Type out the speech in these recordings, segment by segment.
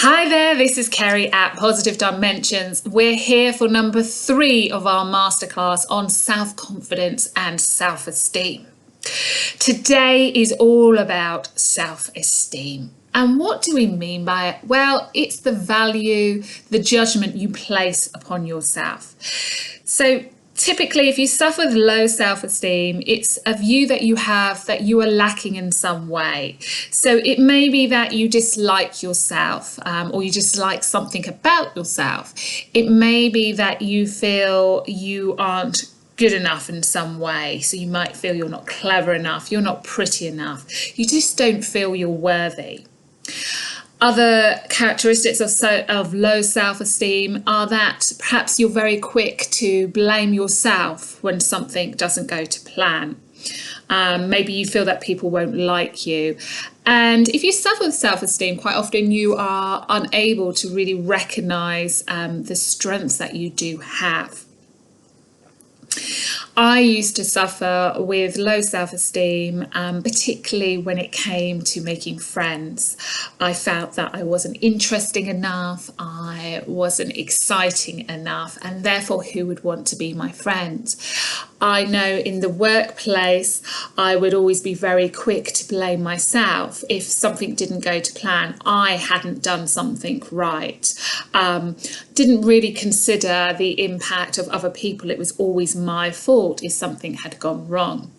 Hi there, this is Kerry at Positive Dimensions. We're here for number 3 of our masterclass on self-confidence and self-esteem. Today is all about self-esteem. And what do we mean by it? Well, it's the value, the judgment you place upon yourself. So typically, if you suffer with low self-esteem, it's a view that you have that you are lacking in some way. So it may be that you dislike yourself, or you dislike something about yourself. It may be that you feel you aren't good enough in some way. So you might feel you're not clever enough, you're not pretty enough. You just don't feel you're worthy. Other characteristics of low self-esteem are that perhaps you're very quick to blame yourself when something doesn't go to plan. Maybe you feel that people won't like you. And if you suffer with self-esteem, quite often you are unable to really recognise the strengths that you do have. I used to suffer with low self-esteem, particularly when it came to making friends. I felt that I wasn't interesting enough, I wasn't exciting enough, and therefore who would want to be my friend? I know in the workplace, I would always be very quick to blame myself if something didn't go to plan. I hadn't done something right. Didn't really consider the impact of other people. It was always my fault if something had gone wrong.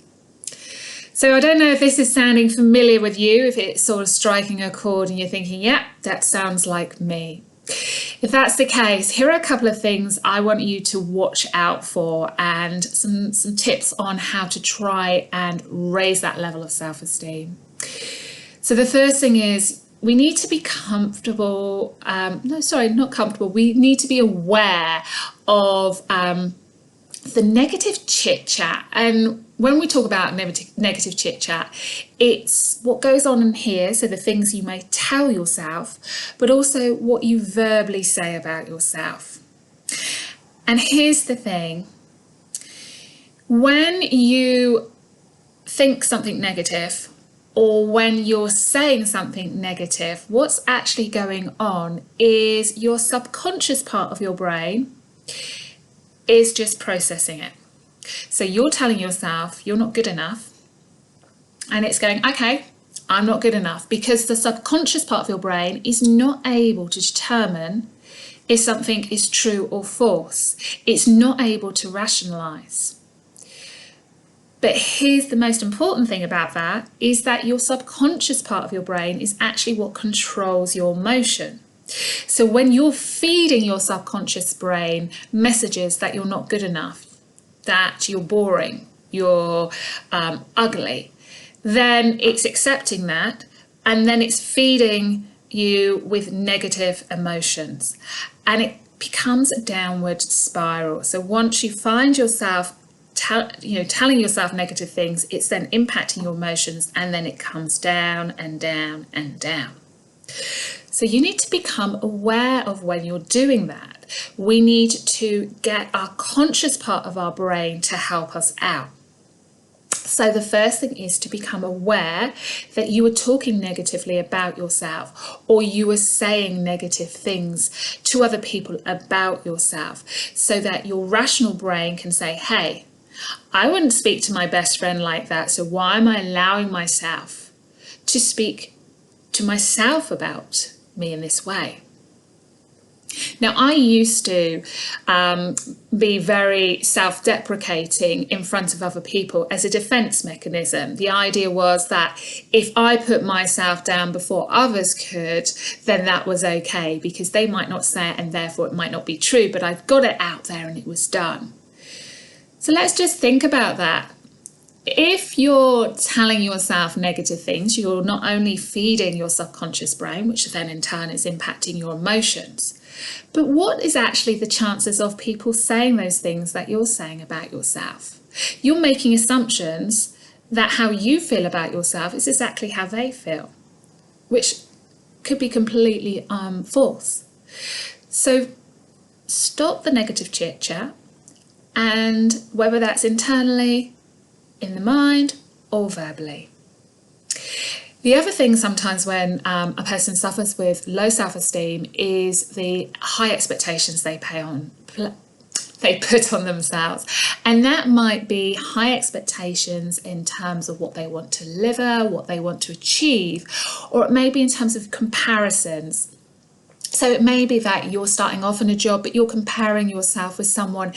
So I don't know if this is sounding familiar with you, if it's sort of striking a chord and you're thinking, yeah, that sounds like me. If that's the case, here are a couple of things I want you to watch out for and some tips on how to try and raise that level of self-esteem. So the first thing is we need to be comfortable, we need to be aware of the negative chit-chat. And when we talk about negative chit-chat, it's what goes on in here, so the things you may tell yourself, but also what you verbally say about yourself. And here's the thing. When you think something negative, or when you're saying something negative, what's actually going on is your subconscious part of your brain is just processing it. So you're telling yourself you're not good enough, and it's going, okay, I'm not good enough, because the subconscious part of your brain is not able to determine if something is true or false. It's not able to rationalize. But here's the most important thing about that, is that your subconscious part of your brain is actually what controls your emotion. So when you're feeding your subconscious brain messages that you're not good enough, that you're boring, you're ugly, then it's accepting that, and then it's feeding you with negative emotions, and it becomes a downward spiral. So once you find yourself telling yourself negative things, it's then impacting your emotions, and then it comes down and down and down. So you need to become aware of when you're doing that. We need to get our conscious part of our brain to help us out. So the first thing is to become aware that you are talking negatively about yourself, or you are saying negative things to other people about yourself, so that your rational brain can say, hey, I wouldn't speak to my best friend like that, so why am I allowing myself to speak to myself about me in this way? Now, I used to be very self-deprecating in front of other people as a defense mechanism. The idea was that if I put myself down before others could, then that was okay, because they might not say it and therefore it might not be true, but I've got it out there and it was done. So let's just think about that. If you're telling yourself negative things, you're not only feeding your subconscious brain, which then in turn is impacting your emotions, but what is actually the chances of people saying those things that you're saying about yourself? You're making assumptions that how you feel about yourself is exactly how they feel, which could be completely false. So stop the negative chit-chat, and whether that's internally, in the mind, or verbally. The other thing sometimes when a person suffers with low self-esteem is the high expectations they put on themselves. And that might be high expectations in terms of what they want to deliver, what they want to achieve, or it may be in terms of comparisons. So it may be that you're starting off in a job, but you're comparing yourself with someone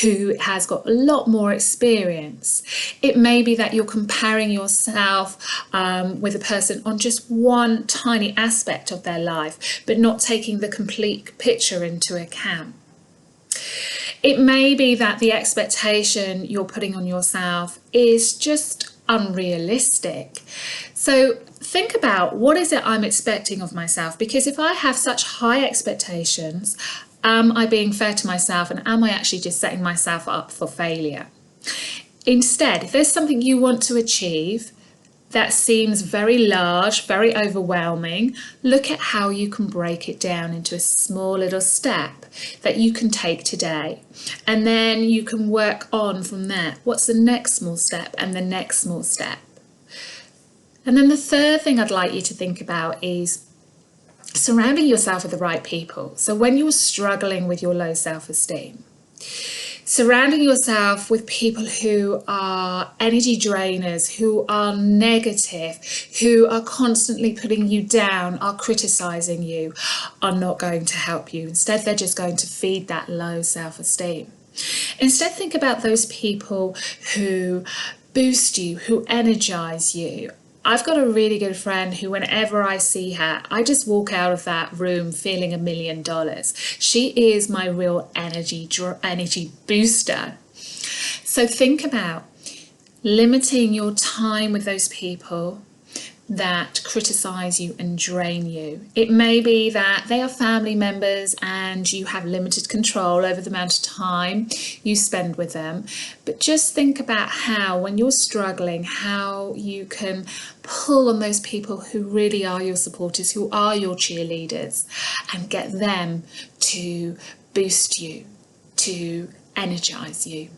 who has got a lot more experience. It may be that you're comparing yourself with a person on just one tiny aspect of their life, but not taking the complete picture into account. It may be that the expectation you're putting on yourself is just unrealistic. So think about, what is it I'm expecting of myself? Because if I have such high expectations, am I being fair to myself, and am I actually just setting myself up for failure? Instead, if there's something you want to achieve that seems very large, very overwhelming, look at how you can break it down into a small little step that you can take today. And then you can work on from there. What's the next small step and the next small step? And then the third thing I'd like you to think about is surrounding yourself with the right people. So when you're struggling with your low self-esteem, surrounding yourself with people who are energy drainers, who are negative, who are constantly putting you down, are criticizing you, are not going to help you. Instead, they're just going to feed that low self-esteem. Instead, think about those people who boost you, who energize you. I've got a really good friend who, whenever I see her, I just walk out of that room feeling $1 million. She is my real energy booster. So think about limiting your time with those people that criticize you and drain you. It may be that they are family members and you have limited control over the amount of time you spend with them. But just think about how, when you're struggling, how you can pull on those people who really are your supporters, who are your cheerleaders, and get them to boost you, to energize you.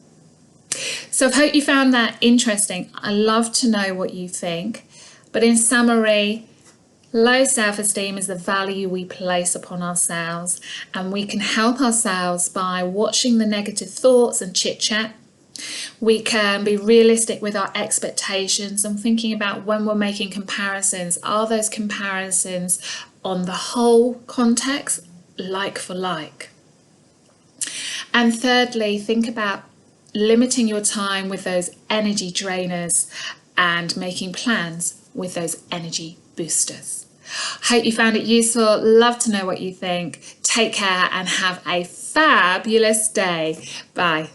So I hope you found that interesting. I love to know what you think. But in summary, low self-esteem is the value we place upon ourselves, and we can help ourselves by watching the negative thoughts and chit-chat. We can be realistic with our expectations and thinking about, when we're making comparisons, are those comparisons on the whole context, like for like? And thirdly, think about limiting your time with those energy drainers and making plans with those energy boosters. Hope you found it useful. Love to know what you think. Take care and have a fabulous day. Bye.